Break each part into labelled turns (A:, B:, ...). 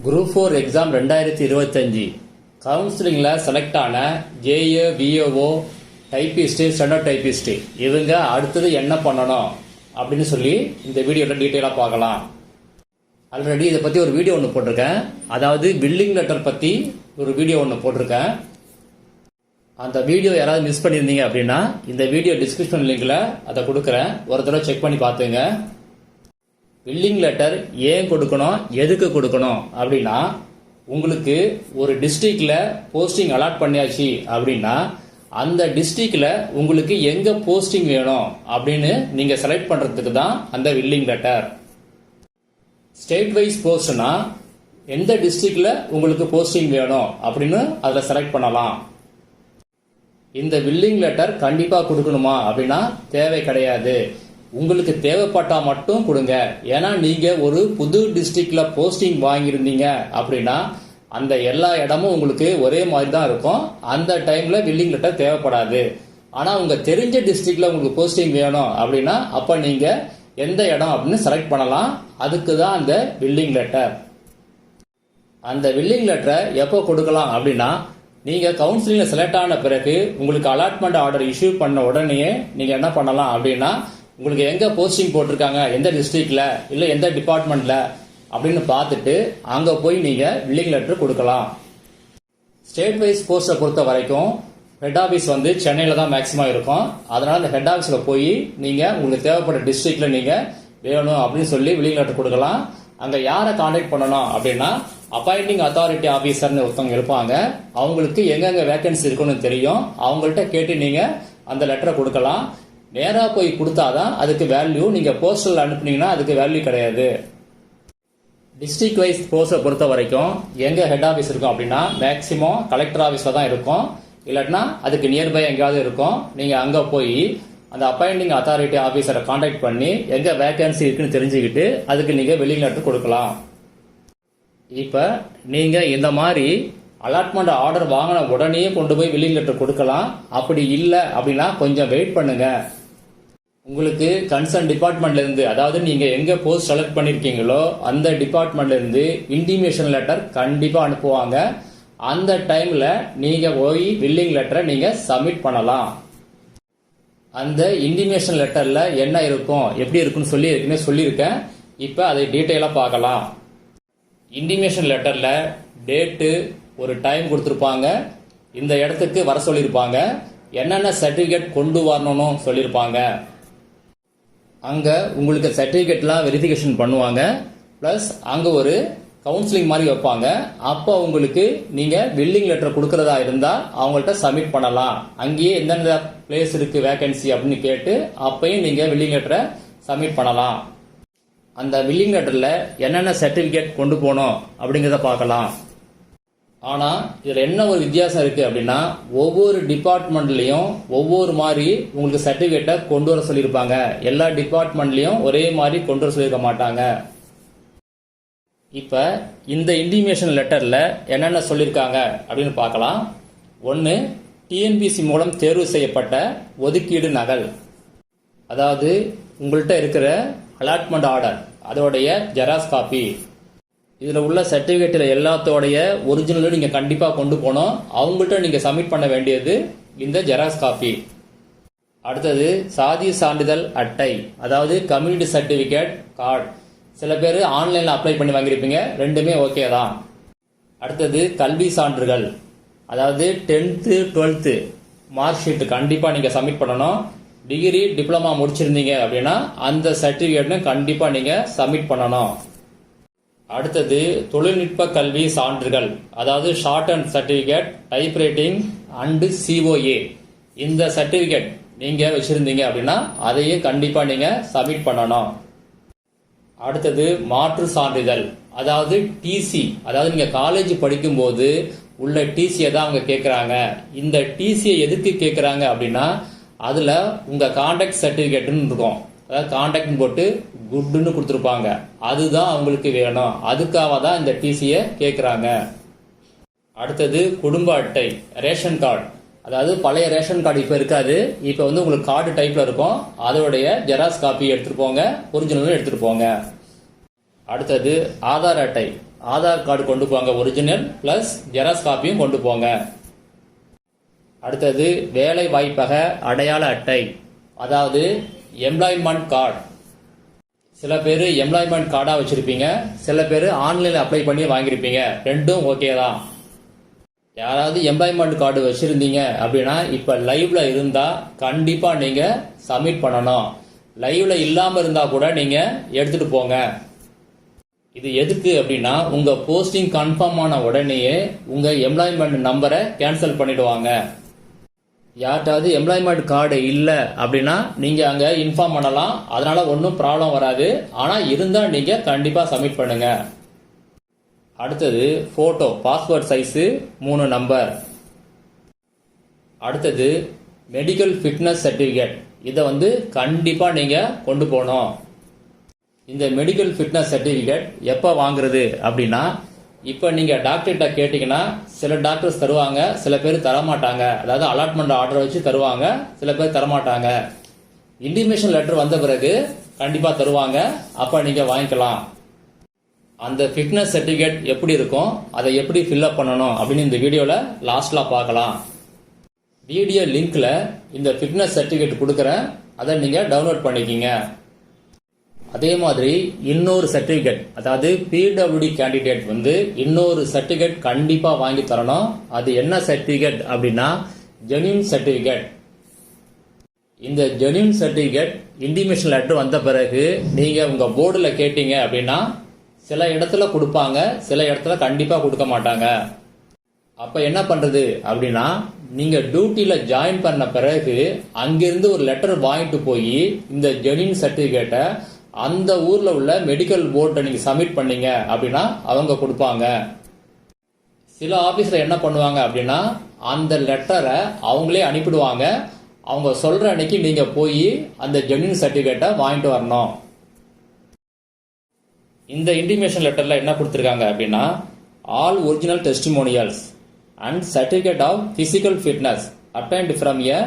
A: Group 4 exam 2025 கவுன்சிலிங்கில் select ஆன JA VAO typist steno typist இவங்க அடுத்தது என்ன பண்ணணும் அப்படின்னு சொல்லி இந்த வீடியோவில் டீட்டெயிலாக பார்க்கலாம். ஆல்ரெடி இதை பற்றி ஒரு வீடியோ ஒன்று போட்டிருக்கேன். அதாவது பில்லிங் லெட்டர் பற்றி ஒரு வீடியோ ஒன்று போட்டிருக்கேன். அந்த வீடியோ யாராவது மிஸ் பண்ணியிருந்தீங்க அப்படின்னா இந்த வீடியோ டிஸ்கிரிப்ஷன் லிங்கில் அதை கொடுக்குறேன், ஒரு தடவை செக் பண்ணி பார்த்துங்க. பில்லிங் லெட்டர் ஏன் கொடுக்கணும், எதுக்கு கொடுக்கணும் அப்படின்னா, உங்களுக்கு ஒரு டிஸ்ட்ரிக்டில் போஸ்டிங் அலாட் பண்ணியாச்சு அப்படின்னா அந்த டிஸ்ட்ரிக்டில் உங்களுக்கு எங்கே போஸ்டிங் வேணும் அப்படின்னு நீங்கள் செலக்ட் பண்ணுறதுக்கு தான் அந்த பில்லிங் லெட்டர். ஸ்டேட் வைஸ் போஸ்ட்னா எந்த டிஸ்ட்ரிக்டில் உங்களுக்கு போஸ்டிங் வேணும் அப்படின்னு அதில் செலக்ட் பண்ணலாம். இந்த பில்லிங் லெட்டர் கண்டிப்பாக கொடுக்கணுமா அப்படின்னா தேவை கிடையாது. உங்களுக்கு தேவைப்பட்டா மட்டும் கொடுங்க. ஏன்னா நீங்க ஒரு புது டிஸ்ட்ரிக்ட்ல போஸ்டிங் வாங்கியிருந்தீங்க அப்படின்னா அந்த எல்லா இடமும் உங்களுக்கு ஒரே மாதிரி தான் இருக்கும். அந்த டைம்ல பில்லிங் லெட்டர் தேவைப்படாது. ஆனா உங்க தெரிஞ்ச டிஸ்ட்ரிக்ட்ல உங்களுக்கு போஸ்டிங் வேணும் அப்படின்னா அப்ப நீங்க எந்த இடம் அப்படின்னு செலக்ட் பண்ணலாம். அதுக்கு தான் அந்த பில்லிங் லெட்டர். அந்த பில்லிங் லெட்டரை எப்போ கொடுக்கலாம் அப்படின்னா, நீங்க கவுன்சிலிங்ல செலக்ட் ஆன பிறகு உங்களுக்கு அலாட்மெண்ட் ஆர்டர் இஷ்யூ பண்ண உடனே நீங்க என்ன பண்ணலாம் அப்படின்னா, உங்களுக்கு எங்க போஸ்டிங் போட்டிருக்காங்க, எந்த டிஸ்ட்ரிக்ட்ல இல்ல எந்த டிபார்ட்மெண்ட்ல அப்படின்னு பார்த்துட்டு அங்க போய் நீங்க பில்லிங் லெட்டர் கொடுக்கலாம். ஸ்டேட் வைஸ் போஸ்டை பொறுத்த வரைக்கும் ஹெட் ஆபீஸ் வந்து சென்னையில தான் மேக்சிமம் இருக்கும். அதனால அந்த ஹெட் ஆபீஸ்ல போய் நீங்க உங்களுக்கு தேவைப்பட்ட டிஸ்ட்ரிக்ட்ல நீங்க வேணும் அப்படின்னு சொல்லி பில்லிங் லெட்டர் கொடுக்கலாம். அங்க யாரை கான்டாக்ட் பண்ணணும் அப்படின்னா, அப்பாயிண்டிங் அத்தாரிட்டி ஆபீசர்னு ஒருத்தவங்க இருப்பாங்க. அவங்களுக்கு எங்கெங்க வேகன்சி இருக்குன்னு தெரியும். அவங்கள்ட்ட கேட்டு நீங்க அந்த லெட்டரை கொடுக்கலாம். நேராக போய் கொடுத்தாதான் அதுக்கு வேல்யூ. நீங்கள் போஸ்டல் அனுப்புனீங்கன்னா அதுக்கு வேல்யூ கிடையாது. டிஸ்ட்ரிக்ட் வைஸ் போஸ்டை பொறுத்த வரைக்கும் எங்கே ஹெட் ஆஃபீஸ் இருக்கும் அப்படின்னா மேக்சிமம் கலெக்டர் ஆஃபீஸில் தான் இருக்கும். இல்லாட்டினா அதுக்கு நியர்பை எங்கேயாவது இருக்கும். நீங்கள் அங்கே போய் அந்த அப்பாயிண்டிங் அத்தாரிட்டி ஆஃபீஸரை கான்டாக்ட் பண்ணி எங்கே வேகன்சி இருக்குன்னு தெரிஞ்சுக்கிட்டு அதுக்கு நீங்கள் பில்லிங் லெட்டர் கொடுக்கலாம். இப்போ நீங்கள் இந்த மாதிரி அலாட்மெண்ட் ஆர்டர் வாங்கின உடனே கொண்டு போய் பில்லிங் லெட்டர் கொடுக்கலாம். அப்படி இல்லை அப்படின்னா கொஞ்சம் வெயிட் பண்ணுங்க. உங்களுக்கு கன்சர்ன் டிபார்ட்மெண்ட்ல இருந்து, அதாவது நீங்க எங்க போஸ்ட் செலக்ட் பண்ணிருக்கீங்களோ அந்த டிபார்ட்மெண்ட்ல இருந்து இன்டிமேஷன் லெட்டர் கண்டிப்பா அனுப்புவாங்க. அந்த டைம்ல நீங்க போய் பில்லிங் லெட்டரை நீங்க சப்மிட் பண்ணலாம். அந்த இன்டிமேஷன் லெட்டர்ல என்ன இருக்கும், எப்படி இருக்குன்னு சொல்லி ஏற்கனவே சொல்லியிருக்கேன். இப்ப அதை டீட்டெயிலா பார்க்கலாம். இன்டிமேஷன் லெட்டர்ல டேட்டு, ஒரு டைம் கொடுத்துருப்பாங்க, இந்த இடத்துக்கு வர சொல்லியிருப்பாங்க, என்னென்ன சர்டிபிகேட் கொண்டு வரணும்னு சொல்லியிருப்பாங்க. அங்க உங்களுக்கு சர்டிபிகேட்லாம் வெரிஃபிகேஷன் பண்ணுவாங்க. பிளஸ் அங்க ஒரு கவுன்சிலிங் மாதிரி வைப்பாங்க. அப்போ உங்களுக்கு நீங்க பில்லிங் லெட்டர் கொடுக்கறதா இருந்தா அவங்கள்ட்ட சப்மிட் பண்ணலாம். அங்கேயே எந்தெந்த பிளேஸ் இருக்கு வேகன்சி அப்படின்னு கேட்டு அப்பயும் நீங்க பில்லிங் லெட்டரை சப்மிட் பண்ணலாம். அந்த பில்லிங் லெட்டர்ல என்னென்ன சர்டிபிகேட் கொண்டு போகணும் அப்படிங்கிறத பார்க்கலாம். ஆனா இதுல என்ன ஒரு வித்தியாசம் இருக்கு அப்படின்னா, ஒவ்வொரு டிபார்ட்மெண்ட்லயும் ஒவ்வொரு மாதிரி உங்களுக்கு சர்டிபிகேட்டை கொண்டு வர சொல்லியிருப்பாங்க. எல்லா டிபார்ட்மெண்ட்லயும் ஒரே மாதிரி கொண்டு வர சொல்லியிருக்க மாட்டாங்க. இப்ப இந்த இன்டிமேஷன் லெட்டர்ல என்னென்ன சொல்லியிருக்காங்க அப்படின்னு பார்க்கலாம். ஒன்னு, டிஎன்பிசி மூலம் தேர்வு செய்யப்பட்ட ஒதுக்கீடு நகல், அதாவது உங்கள்கிட்ட இருக்கிற அலாட்மெண்ட் ஆர்டர் அதோடைய ஜெராக்ஸ் காப்பி. இதுல உள்ள சர்டிபிகேட்ல எல்லாத்தோடைய ஒரிஜினலும் நீங்க கண்டிப்பா கொண்டு போனோம். அவங்கள்ட்ட நீங்க சப்மிட் பண்ண வேண்டியது இந்த ஜெராக்ஸ் காப்பி. அடுத்தது சாதி சான்றிதழ் அட்டை, அதாவது கம்யூனிட்டி சர்டிபிகேட் கார்டு. சில பேர் ஆன்லைன்ல அப்ளை பண்ணி வாங்கியிருப்பீங்க, ரெண்டுமே ஓகே தான். அடுத்தது கல்வி சான்றுகள், அதாவது 10th 12th மார்க் ஷீட் கண்டிப்பா நீங்க சப்மிட் பண்ணணும். டிகிரி டிப்ளமா முடிச்சிருந்தீங்க அப்படின்னா அந்த சர்டிபிகேட்டும் கண்டிப்பா நீங்க சப்மிட் பண்ணணும். அடுத்தது தொழில்நுட்ப கல்வி சான்றுகள், அதாவது short and certificate, type writing and COA. இந்த சர்டிபிகேட் நீங்க வச்சிருந்தீங்க அப்படின்னா அதையும் கண்டிப்பா நீங்க சப்மிட் பண்ணணும். அடுத்தது மாற்று சான்றிதழ், அதாவது டிசி, அதாவது நீங்க காலேஜ் படிக்கும் போது உள்ள டிசியை தான் அவங்க கேட்கறாங்க. இந்த டிசியை எதுக்கு கேட்கறாங்க அப்படின்னா, அதுல உங்க கான்டாக்ட் சர்டிபிகேட்னு இருக்கும், அதாவது கான்டாக்ட் போட்டு குட்னு கொடுத்துருப்பாங்க, அதுதான் அவங்களுக்கு வேணும். அதுக்காக தான் இந்த டிசியை கேட்குறாங்க. அடுத்தது குடும்ப அட்டை, ரேஷன் கார்டு, அதாவது பழைய ரேஷன் கார்டு இப்போ இருக்காது. இப்போ வந்து உங்களுக்கு கார்டு டைப்ல இருக்கும். அதோடைய ஜெராக்ஸ் காப்பி எடுத்துட்டு போங்க, ஒரிஜினலும் எடுத்துட்டு போங்க. அடுத்தது ஆதார் அட்டை, ஆதார் கார்டு கொண்டு போங்க, ஒரிஜினல் ப்ளஸ் ஜெராக்ஸ் காப்பியும் கொண்டு போங்க. அடுத்தது வேலை வாய்ப்பக அடையாள அட்டை, அதாவது எம்ப்ளாய்மெண்ட் கார்டு. சில பேர் எம்ப்ளாய்மெண்ட் கார்டாக வச்சுருப்பீங்க, சில பேர் ஆன்லைனில் அப்ளை பண்ணி வாங்கியிருப்பீங்க. ரெண்டும் ஓகே தான். யாராவது எம்ப்ளாய்மெண்ட் கார்டு வச்சுருந்தீங்க அப்படின்னா இப்போ லைவில் இருந்தால் கண்டிப்பாக நீங்கள் சப்மிட் பண்ணணும். லைவில் இல்லாமல் இருந்தால் கூட நீங்கள் எடுத்துகிட்டு போங்க. இது எதுக்கு அப்படின்னா உங்கள் போஸ்டிங் கன்ஃபார்ம் ஆன உடனேயே உங்கள் எம்ப்ளாய்மெண்ட் நம்பரை கேன்சல் பண்ணிடுவாங்க. யார்கிட்டாவது எம்ப்ளாய்மெண்ட் கார்டு இல்லை அப்படின்னா நீங்கள் அங்கே இன்ஃபார்ம் பண்ணலாம், அதனால் ஒன்றும் ப்ராப்ளம் வராது. ஆனால் இருந்தால் நீங்கள் கண்டிப்பாக சப்மிட் பண்ணுங்கள். அடுத்தது ஃபோட்டோ, பாஸ்போர்ட் சைஸு 3 நம்பர். அடுத்தது மெடிக்கல் ஃபிட்னஸ் சர்டிஃபிகேட், இதை கண்டிப்பாக நீங்கள் கொண்டு போகணும். இந்த மெடிக்கல் ஃபிட்னஸ் சர்டிஃபிகேட் எப்போ வாங்குறது அப்படின்னா, இப்போ நீங்கள் டாக்டர்கிட்ட கேட்டிங்கன்னா சில டாக்டர்ஸ் தருவாங்க, சில பேர் தரமாட்டாங்க. அதாவது அலாட்மெண்ட் ஆர்டர் வச்சு தருவாங்க, சில பேர் தரமாட்டாங்க. இன்டிமேஷன் லெட்டர் வந்த பிறகு கண்டிப்பாக தருவாங்க, அப்போ நீங்கள் வாங்கிக்கலாம். அந்த ஃபிட்னஸ் சர்டிஃபிகேட் எப்படி இருக்கும், அதை எப்படி ஃபில்அப் பண்ணணும் அப்படின்னு இந்த வீடியோவில் லாஸ்ட்டில் பார்க்கலாம். வீடியோ லிங்க்கில் இந்த ஃபிட்னஸ் சர்டிஃபிகேட் கொடுக்குறேன், அதை நீங்கள் டவுன்லோட் பண்ணிக்கிங்க. அதே மாதிரி இன்னொரு சர்டிஃபிகேட், அதாவது பிடபிள்யூடி கேண்டிடேட் இன்னொரு சர்டிஃபிகேட் கண்டிப்பாக வாங்கி தரணும். அது என்ன சர்டிஃபிகேட் அப்படின்னா ஜென்யூன் சர்டிஃபிகேட். இந்த ஜென்யூன் சர்டிஃபிகேட் இன்டிமேஷன் லெட்டர் வந்த பிறகு நீங்கள் உங்கள் போர்டில் கேட்டீங்க அப்படின்னா சில இடத்துல கொடுப்பாங்க, சில இடத்துல கண்டிப்பாக கொடுக்க மாட்டாங்க. அப்போ என்ன பண்ணுறது அப்படின்னா, நீங்கள் டியூட்டியில் ஜாயின் பண்ண பிறகு அங்கிருந்து ஒரு லெட்டர் வாங்கிட்டு போய் இந்த ஜென்யூன் சர்டிஃபிகேட்டை அந்த ஊரில் உள்ள மெடிக்கல் போர்ட்டை நீங்கள் சப்மிட் பண்ணீங்க அப்படின்னா அவங்க கொடுப்பாங்க. சில ஆஃபீஸில் என்ன பண்ணுவாங்க அப்படின்னா அந்த லெட்டரை அவங்களே அனுப்பிடுவாங்க. அவங்க சொல்கிற அன்னைக்கு நீங்கள் போய் அந்த ஜென்யூன் சர்டிஃபிகேட்டை வாங்கிட்டு வரணும். இந்த இன்டிமேஷன் லெட்டரில் என்ன கொடுத்துருக்காங்க அப்படின்னா, all original testimonials and certificate of physical fitness obtained from a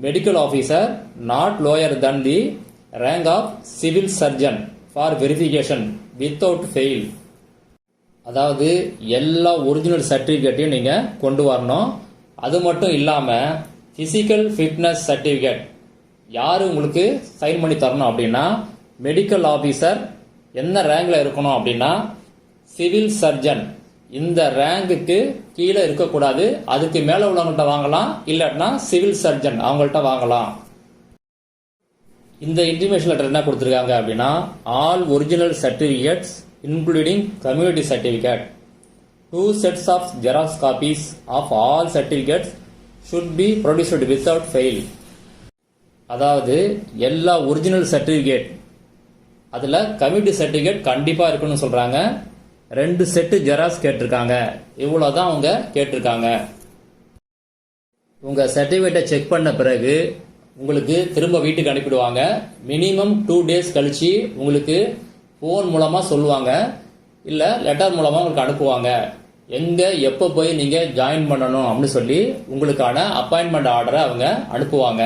A: medical officer not lower than the rank of civil surgeon for verification without fail. அதாவது எல்லா ஒரிஜினல் சர்டிஃபிகேட்டையும் நீங்கள் கொண்டு வரணும். அது மட்டும் இல்லாமல் ஃபிசிக்கல் ஃபிட்னஸ் சர்டிஃபிகேட் யார் உங்களுக்கு சைன் பண்ணி தரணும் அப்படின்னா, மெடிக்கல் ஆஃபீஸர் என்ன ரேங்கில் இருக்கணும் அப்படின்னா சிவில் சர்ஜன். இந்த ரேங்குக்கு கீழே இருக்கக்கூடாது, அதுக்கு மேலே உள்ளவங்கள்ட்ட வாங்கலாம், இல்லாட்டினா சிவில் சர்ஜன் அவங்கள்ட்ட வாங்கலாம். இந்த இன்டிமேஷன் லெட்டர் என்ன கொடுத்துருக்காங்க அப்படின்னா, all original certificates including community certificate 2 sets of xerox copies of all certificates should be produced without fail. அதாவது எல்லா ஒரிஜினல் சர்டிஃபிகேட் அதில் கம்யூனிட்டி சர்டிஃபிகேட் கண்டிப்பாக இருக்குன்னு சொல்கிறாங்க. 2 செட்டு ஜெராக்ஸ் கேட்டிருக்காங்க. இவ்வளோதான் அவங்க கேட்டிருக்காங்க. உங்கள் சர்டிஃபிகேட்டை செக் பண்ண பிறகு உங்களுக்கு திரும்ப வீட்டுக்கு அனுப்பிடுவாங்க. மினிமம் 2 days கழிச்சு உங்களுக்கு ஃபோன் மூலமாக சொல்லுவாங்க, இல்லை லெட்டர் மூலமாக உங்களுக்கு அனுப்புவாங்க. எங்கே எப்போ போய் நீங்கள் ஜாயின் பண்ணணும் அப்படின்னு சொல்லி உங்களுக்கான அப்பாயின்மெண்ட் ஆர்டரை அவங்க அனுப்புவாங்க.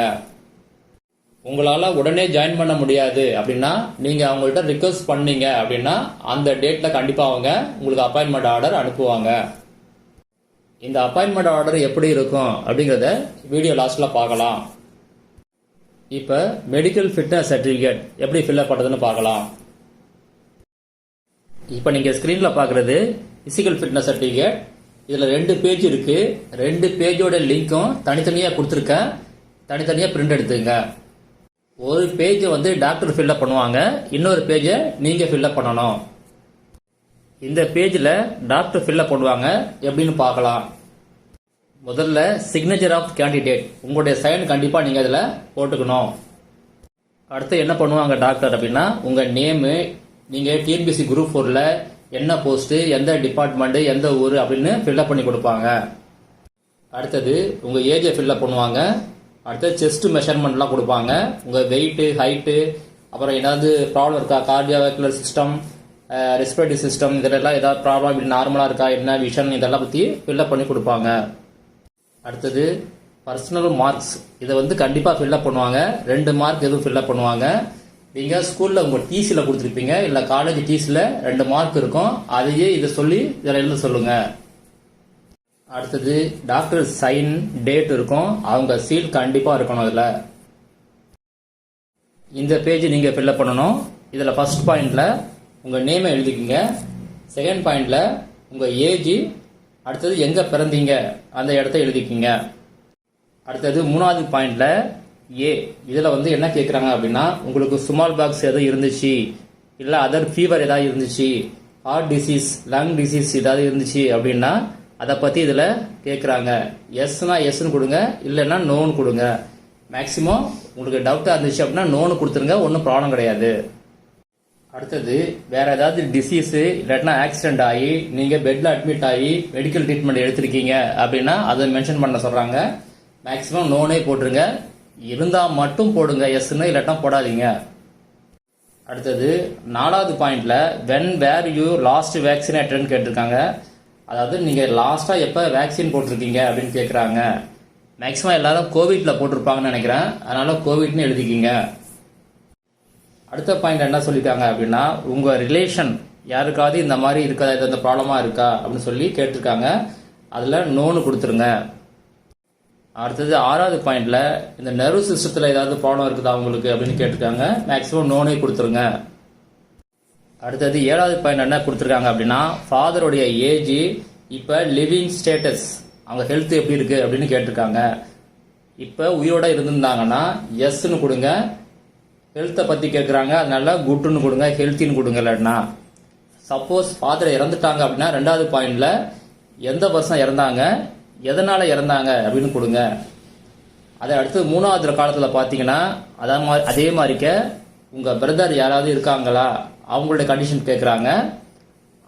A: உங்களால் உடனே ஜாயின் பண்ண முடியாது அப்படின்னா நீங்கள் அவங்கள்ட்ட ரிக்வஸ்ட் பண்ணீங்க அப்படின்னா அந்த டேட்டில் கண்டிப்பாக அவங்க உங்களுக்கு அப்பாயின்மெண்ட் ஆர்டர் அனுப்புவாங்க. இந்த அப்பாயின்மெண்ட் ஆர்டர் எப்படி இருக்கும் அப்படிங்கிறத வீடியோ லாஸ்ட்டில் பார்க்கலாம். இப்போ மெடிக்கல் ஃபிட்னஸ் சர்டிஃபிகேட் எப்படி ஃபில்அப் பண்ணுறதுன்னு பார்க்கலாம். இப்போ நீங்கள் ஸ்க்ரீனில் பார்க்குறது ஃபிசிக்கல் ஃபிட்னஸ் சர்டிஃபிகேட். இதில் 2 பேஜ் இருக்குது. 2 பேஜோட லிங்க்கும் தனித்தனியாக கொடுத்துருக்கேன். தனித்தனியாக பிரிண்ட் எடுத்துங்க. ஒரு பேஜை டாக்டர் ஃபில்அப் பண்ணுவாங்க, இன்னொரு பேஜை நீங்கள் ஃபில்அப் பண்ணணும். இந்த பேஜில் டாக்டர் ஃபில்அப் பண்ணுவாங்க, எப்படின்னு பார்க்கலாம். முதல்ல சிக்னேச்சர் ஆஃப் கேண்டிடேட், உங்களுடைய சைன் கண்டிப்பாக நீங்கள் அதில் போட்டுக்கணும். அடுத்து என்ன பண்ணுவாங்க டாக்டர் அப்படின்னா, உங்கள் நேமு, நீங்கள் டிஎன்பிஎஸ்சி குரூப் 4ல் என்ன போஸ்ட்டு, எந்த டிபார்ட்மெண்ட்டு, எந்த ஊர் அப்படின்னு ஃபில்அப் பண்ணி கொடுப்பாங்க. அடுத்தது உங்கள் ஏஜை ஃபில்அப் பண்ணுவாங்க. அடுத்து செஸ்ட் மெஷர்மெண்ட்லாம் கொடுப்பாங்க. உங்கள் வெயிட்டு, ஹைட்டு, அப்புறம் ஏதாவது ப்ராப்ளம் இருக்கா, கார்டியோவாஸ்குலர் சிஸ்டம், ரெஸ்பிரேட்டரி சிஸ்டம், இதெல்லாம் ஏதாவது ப்ராப்ளம் இப்படி நார்மலாக இருக்கா, என்ன விஷன், இதெல்லாம் பற்றி ஃபில்அப் பண்ணி கொடுப்பாங்க. அடுத்தது பர்சனல் மார்க்ஸ், இதை கண்டிப்பாக ஃபில்அப் பண்ணுவாங்க. 2 மார்க் எதுவும் ஃபில்அப் பண்ணுவாங்க. நீங்கள் ஸ்கூலில் உங்கள் டிசியில் கொடுத்துருப்பீங்க, இல்லை காலேஜ் டிசியில் 2 மார்க் இருக்கும். அதையே இதை சொல்லி இதில் எழுத சொல்லுங்கள். அடுத்தது டாக்டர் சைன் டேட் இருக்கும், அவங்க சீல் கண்டிப்பாக இருக்கணும். அதில் இந்த பேஜ் நீங்கள் ஃபில்அப் பண்ணணும். இதில் ஃபர்ஸ்ட் பாயிண்டில் உங்கள் நேமை எழுதிக்கிங்க, செகண்ட் பாயிண்டில் உங்கள் ஏஜ், அடுத்தது எங்கே பிறந்தீங்க அந்த இடத்த எழுதிக்கிங்க. அடுத்தது 3வது பாயிண்டில் ஏ, இதில் வந்து என்ன கேட்குறாங்க அப்படின்னா, உங்களுக்கு ஸ்மால் பாக்ஸ் எதுவும் இருந்துச்சு, இல்லை அதர் ஃபீவர் ஏதாவது இருந்துச்சு, ஹார்ட் டிசீஸ், லங் டிசீஸ் ஏதாவது இருந்துச்சு அப்படின்னா அதை பற்றி இதில் கேட்குறாங்க. எஸ்னா எஸ்ன்னு கொடுங்க, இல்லைன்னா நோன்னு கொடுங்க. மேக்ஸிமம் உங்களுக்கு டவுட்டாக இருந்துச்சு அப்படின்னா நோன்னு கொடுத்துருங்க, ஒன்றும் ப்ராப்ளம் கிடையாது. அடுத்தது வேறு ஏதாவது டிசீஸு இல்லாட்டினா ஆக்சிடென்ட் ஆகி நீங்கள் பெட்டில் அட்மிட் ஆகி மெடிக்கல் ட்ரீட்மெண்ட் எடுத்திருக்கீங்க அப்படின்னா அதை மென்ஷன் பண்ண சொல்கிறாங்க. மேக்ஸிமம் நோனே போட்டுருங்க, இருந்தால் மட்டும் போடுங்க எஸ்ன்னு, இல்லாட்டினா போடாதீங்க. அடுத்தது 4வது பாயிண்டில் வென் வேர் யூ லாஸ்ட் வேக்சினேட்டட்னு கேட்டிருக்காங்க. அதாவது நீங்கள் லாஸ்ட்டாக எப்போ வேக்சின் போட்டிருக்கீங்க அப்படின்னு கேட்குறாங்க. மேக்ஸிமம் எல்லாரும் கோவிட்டில் போட்டிருப்பாங்கன்னு நினைக்கிறேன், அதனால் கோவிட்னு எழுதிக்கிங்க. அடுத்த பாயிண்ட் என்ன சொல்லியிருக்காங்க அப்படின்னா, உங்கள் ரிலேஷன் யாருக்காவது இந்த மாதிரி இருக்கா, இந்த ப்ராப்ளமாக இருக்கா அப்படின்னு சொல்லி கேட்டிருக்காங்க. அதில் நோன்னு கொடுத்துருங்க. அடுத்தது 6வது பாயிண்டில் இந்த நர்வ் சிஸ்டத்தில் ஏதாவது ப்ராப்ளம் இருக்குதா அவங்களுக்கு அப்படின்னு கேட்டிருக்காங்க. மேக்ஸிமம் நோனே கொடுத்துருங்க. அடுத்தது 7வது பாயிண்ட் என்ன கொடுத்துருக்காங்க அப்படின்னா, ஃபாதருடைய ஏஜ், இப்போ லிவிங் ஸ்டேட்டஸ், அவங்க ஹெல்த் எப்படி இருக்குது அப்படின்னு கேட்டிருக்காங்க. இப்போ உயிரோட இருந்திருந்தாங்கன்னா எஸ்ன்னு கொடுங்க, ஹெல்த்தை பற்றி கேட்குறாங்க அதனால குட்டுன்னு கொடுங்க, ஹெல்த்தின்னு கொடுங்க. இல்லைன்னா சப்போஸ் ஃபாதர் இறந்துட்டாங்க அப்படின்னா 2வது பாயிண்டில் எந்த பர்சன் இறந்தாங்க, எதனால் இறந்தாங்க அப்படின்னு கொடுங்க. அதை அடுத்து 3வது காலத்தில் பார்த்தீங்கன்னா அதே மாதிரிக்க உங்கள் பிரதர் யாராவது இருக்காங்களா அவங்களுடைய கண்டிஷன் கேட்குறாங்க.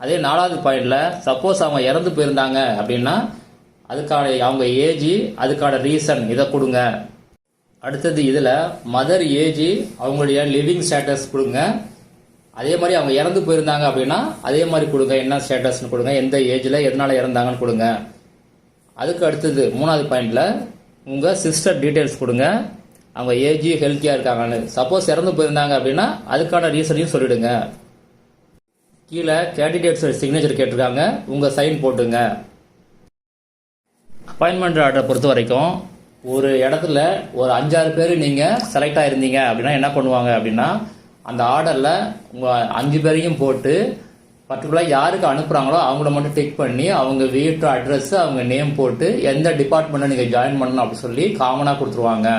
A: அதே 4வது பாயிண்டில் சப்போஸ் அவங்க இறந்து போயிருந்தாங்க அப்படின்னா அதுக்கான அவங்க ஏஜ், அதுக்கான ரீசன் இதை கொடுங்க. அடுத்தது இதில் மதர் ஏஜ், அவங்களுடைய லிவிங் ஸ்டேட்டஸ் கொடுங்க. அதே மாதிரி அவங்க இறந்து போயிருந்தாங்க அப்படின்னா அதே மாதிரி கொடுங்க, என்ன ஸ்டேட்டஸ்னு கொடுங்க, எந்த ஏஜில் எதனால் இறந்தாங்கன்னு கொடுங்க. அதுக்கு அடுத்தது 3வது பாயிண்டில் உங்கள் சிஸ்டர் டீட்டெயில்ஸ் கொடுங்க, அவங்க ஏஜ் ஹெல்த்தியாக இருக்காங்கன்னு. சப்போஸ் இறந்து போயிருந்தாங்க அப்படின்னா அதுக்கான ரீசனையும் சொல்லிடுங்க. கீழே கேண்டிடேட்ஸ் சிக்னேச்சர் கேட்டிருக்காங்க, உங்கள் சைன் போட்டுங்க. அப்பாயின்மெண்ட் ஆர்டரை பொறுத்த வரைக்கும் ஒரு இடத்துல ஒரு 5-6 பேர் நீங்கள் செலக்ட் ஆகிருந்தீங்க அப்படின்னா என்ன பண்ணுவாங்க அப்படின்னா, அந்த ஆர்டரில் உங்கள் 5 பேரையும் போட்டு பர்டிகுலராக யாருக்கு அனுப்புகிறாங்களோ அவங்கள மட்டும் டிக் பண்ணி அவங்க வீட்டு அட்ரஸ், அவங்க நேம் போட்டு எந்த டிபார்ட்மெண்ட்டில் நீங்கள் ஜாயின் பண்ணணும் அப்படின்னு சொல்லி காமனாக கொடுத்துருவாங்க.